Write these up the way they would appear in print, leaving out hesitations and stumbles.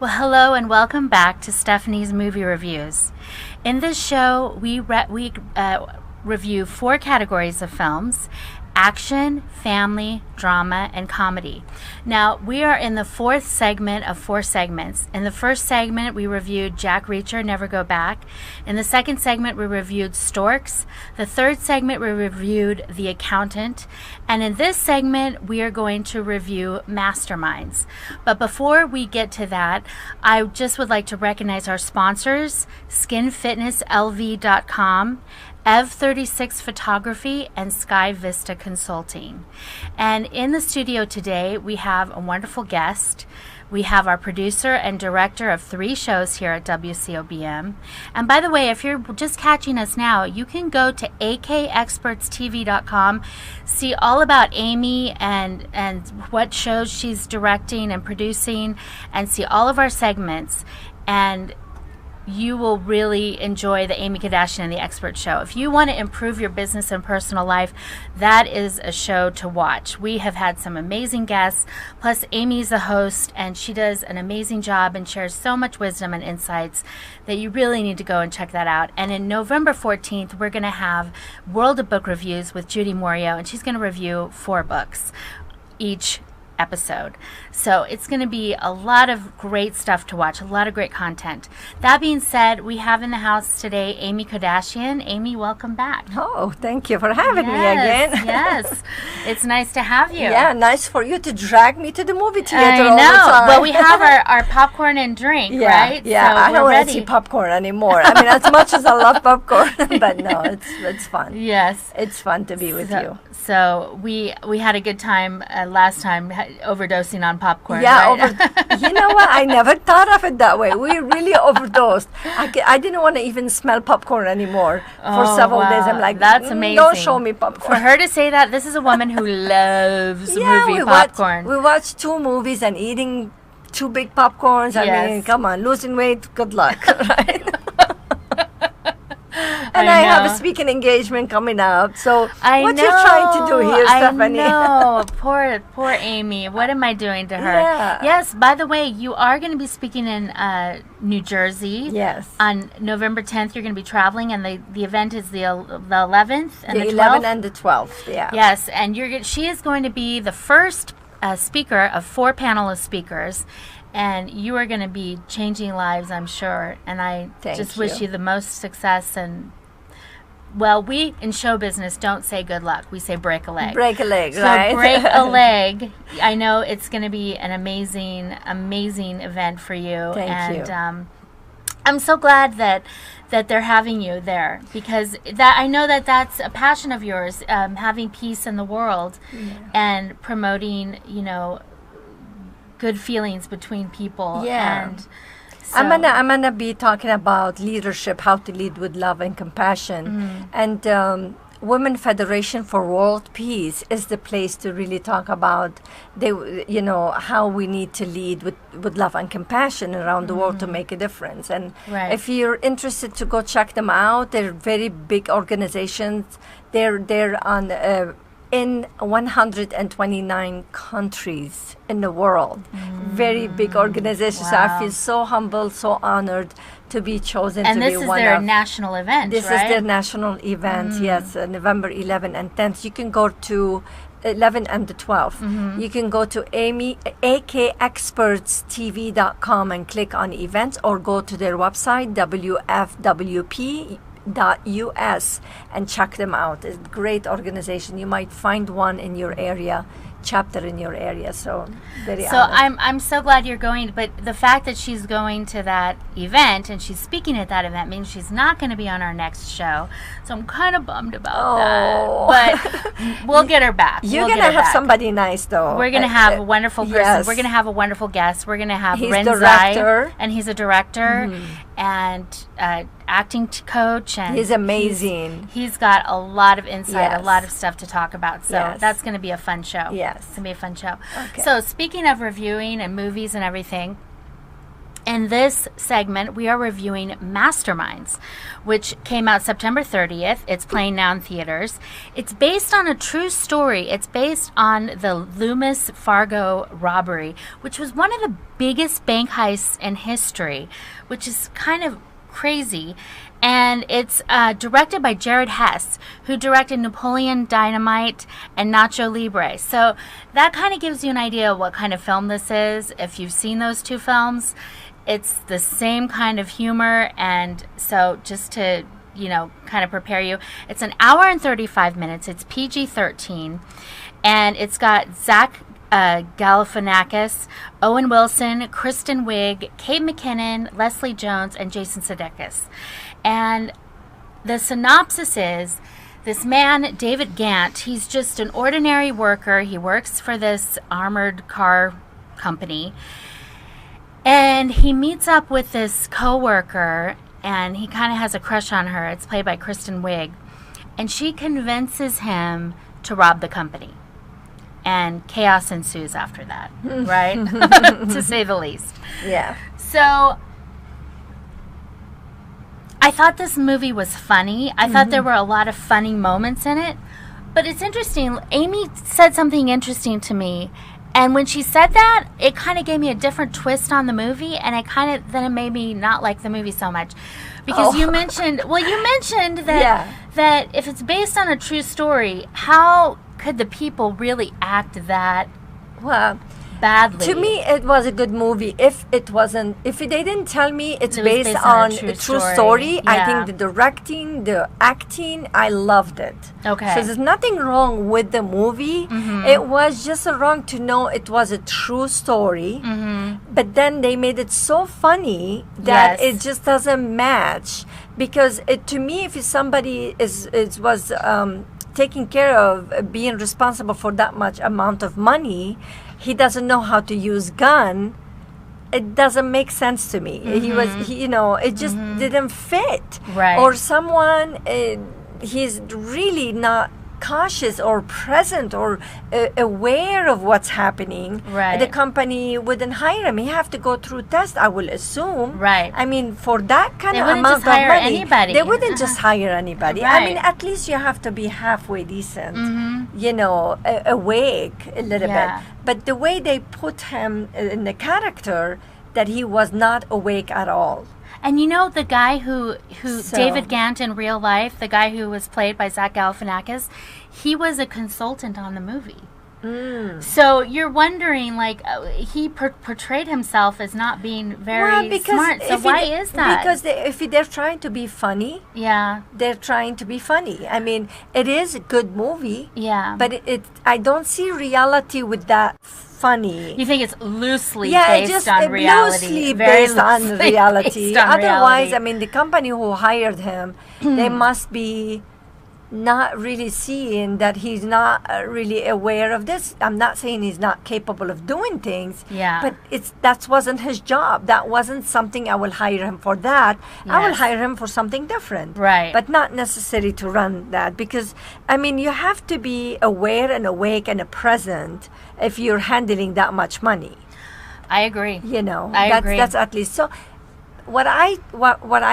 Well, hello and welcome back to Stephanie's Movie Reviews. In this show, we review 4 categories of films: action, family, drama, and comedy. Now, we are in the 4th segment of 4 segments. In the first segment, we reviewed Jack Reacher, Never Go Back. In the second segment, we reviewed Storks. The third segment, we reviewed The Accountant. And in this segment, we are going to review Masterminds. But before we get to that, I just would like to recognize our sponsors, skinfitnesslv.com, Ev36 Photography, and Sky Vista Consulting. And in the studio today, we have a wonderful guest. We have our producer and director of 3 shows here at WCOBM. And by the way, if you're just catching us now, you can go to akexpertstv.com, see all about Amy and what shows she's directing and producing, and see all of our segments. And you will really enjoy the Amy Kardashian and the Expert Show. If you want to improve your business and personal life, that is a show to watch. We have had some amazing guests, plus Amy's the host, and she does an amazing job and shares so much wisdom and insights that you really need to go and check that out. And in November 14th, we're going to have World of Book Reviews with Judy Morio, and she's going to review 4 books each episode. So it's going to be a lot of great stuff to watch, a lot of great content. That being said, we have in the house today Amy Kardashian. Amy, welcome back. Oh, thank you for having me again. Yes, it's nice to have you. Yeah, nice for you to drag me to the movie theater I all know, the time. but we have our popcorn and drink, right? Yeah, so I don't want to see popcorn anymore. I mean, as much as I love popcorn, but no, it's fun. Yes. It's fun to be with you. So we had a good time last time overdosing on popcorn. Yeah, right? You know what? I never thought of it that way. We really overdosed. I didn't want to even smell popcorn anymore for several days. I'm like, that's amazing. Don't show me popcorn. For her to say that, this is a woman who loves movie popcorn. We watched 2 movies and eating 2 big popcorns. I mean, come on, losing weight, good luck, right? And I have a speaking engagement coming up. So what you trying to do here, Stephanie? I know. Poor Amy. What am I doing to her? Yeah. Yes, by the way, you are going to be speaking in New Jersey. Yes. On November 10th, you're going to be traveling, and the event is the 11th and the 12th. 11th and the 12th, yeah. Yes, and she is going to be the first speaker of 4 panelist speakers. And you are going to be changing lives, I'm sure. And I just wish you the most success. And, well, we in show business don't say good luck. We say break a leg. Break a leg, so right? Break a leg. I know it's going to be an amazing, amazing event for you. Thank you. I'm so glad that they're having you there, because that I know that's a passion of yours, having peace in the world and promoting, good feelings between people. Yeah. And so I'm gonna be talking about leadership, how to lead with love and compassion. And Women Federation for World Peace is the place to really talk about how we need to lead with love and compassion around the world to make a difference. And if you're interested to go check them out, they're very big organizations. They're on in 129 countries in the world. Very big organization. Wow. So I feel so humble, so honored to be chosen to be one of... And this is their national event, This is their national event, yes, November 11th and 10th. You can go to 11th and the 12th. You can go to akexpertstv.com and click on events, or go to their website, wfwp.us, and check them out. It's a great organization. You might find one in your area, chapter in your area. So very honored. I'm so glad you're going, but the fact that she's going to that event and she's speaking at that event means she's not going to be on our next show. So I'm kind of bummed about that. But we'll get her back. You're going to have somebody nice, though. We're going to have a wonderful person. Yes. We're going to have a wonderful guest. We're going to have He's Ren director. Zai, and he's a director and acting coach. And he's amazing. He's got a lot of insight, a lot of stuff to talk about. So that's going to be a fun show. Yes. It's going to be a fun show. Okay. So speaking of reviewing and movies and everything, In this segment, we are reviewing Masterminds, which came out September 30th. It's playing now in theaters. It's based on a true story. It's based on the Loomis Fargo robbery, which was one of the biggest bank heists in history, which is kind of crazy. And it's directed by Jared Hess, who directed Napoleon Dynamite and Nacho Libre. So that kind of gives you an idea of what kind of film this is. If you've seen those two films, it's the same kind of humor. And so just to, kind of prepare you, it's an hour and 35 minutes. It's PG-13. And it's got Zach Galifianakis, Owen Wilson, Kristen Wiig, Kate McKinnon, Leslie Jones, and Jason Sudeikis. And the synopsis is, this man, David Gant, he's just an ordinary worker. He works for this armored car company. And he meets up with this coworker, and he kind of has a crush on her. It's played by Kristen Wiig. And she convinces him to rob the company. And chaos ensues after that, right? To say the least. Yeah. So I thought this movie was funny. I thought there were a lot of funny moments in it. But it's interesting. Amy said something interesting to me. And when she said that, it kind of gave me a different twist on the movie. And then it made me not like the movie so much. Because you mentioned that, that if it's based on a true story, how could the people really act that badly? To me, it was a good movie. If they didn't tell me it's based on a true story, I think the directing, the acting, I loved it. Okay. So there's nothing wrong with the movie. It was just wrong to know it was a true story. But then they made it so funny that it just doesn't match. Because to me, if somebody was taking care of being responsible for that much amount of money, he doesn't know how to use gun, it doesn't make sense to me. It just didn't fit. Right. Or someone, he's really not cautious or present or aware of what's happening. Right. The company wouldn't hire him. He have to go through test, I will assume. Right. I mean, for that kind of wouldn't amount just hire of money, anybody. they wouldn't just hire anybody. Right. I mean, at least you have to be halfway decent, awake a little bit. But the way they put him in the character, that he was not awake at all. And the guy who David Gant in real life, the guy who was played by Zach Galifianakis, he was a consultant on the movie. So you're wondering, he portrayed himself as not being very smart. So why is that? Because if they're trying to be funny, they're trying to be funny. I mean, it is a good movie. Yeah. But I don't see reality with that funny. You think it's loosely based on reality? Loosely based on reality. Otherwise, I mean, the company who hired him, they must be not really seeing that he's not really aware of this. I'm not saying he's not capable of doing things, but that wasn't his job. That wasn't something I will hire him for that. Yes. I will hire him for something different. Right. But not necessary to run that, because, I mean, you have to be aware and awake and present if you're handling that much money. I agree. I agree. That's at least. So what I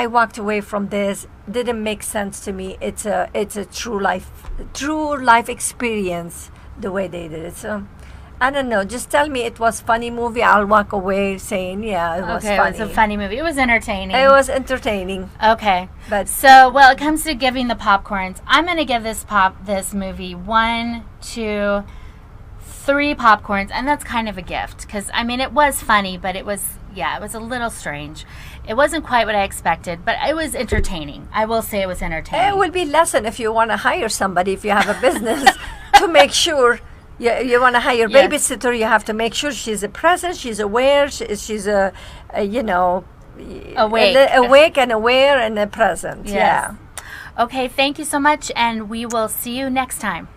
walked away from this didn't make sense to me. It's a true life experience the way they did it. So I don't know. Just tell me it was funny movie. I'll walk away saying it was funny. It was a funny movie. It was entertaining. It was entertaining. Okay. But so when it comes to giving the popcorns, I'm going to give this movie 1, 2, 3 popcorns, and that's kind of a gift, because I mean it was funny, but it was a little strange. It wasn't quite what I expected, but it was entertaining. I will say it was entertaining. It would be lesson if you want to hire somebody, if you have a business, to make sure you want to hire a babysitter. You have to make sure she's present, she's aware, she's awake and aware and present. Yes. Yeah. Okay, thank you so much, and we will see you next time.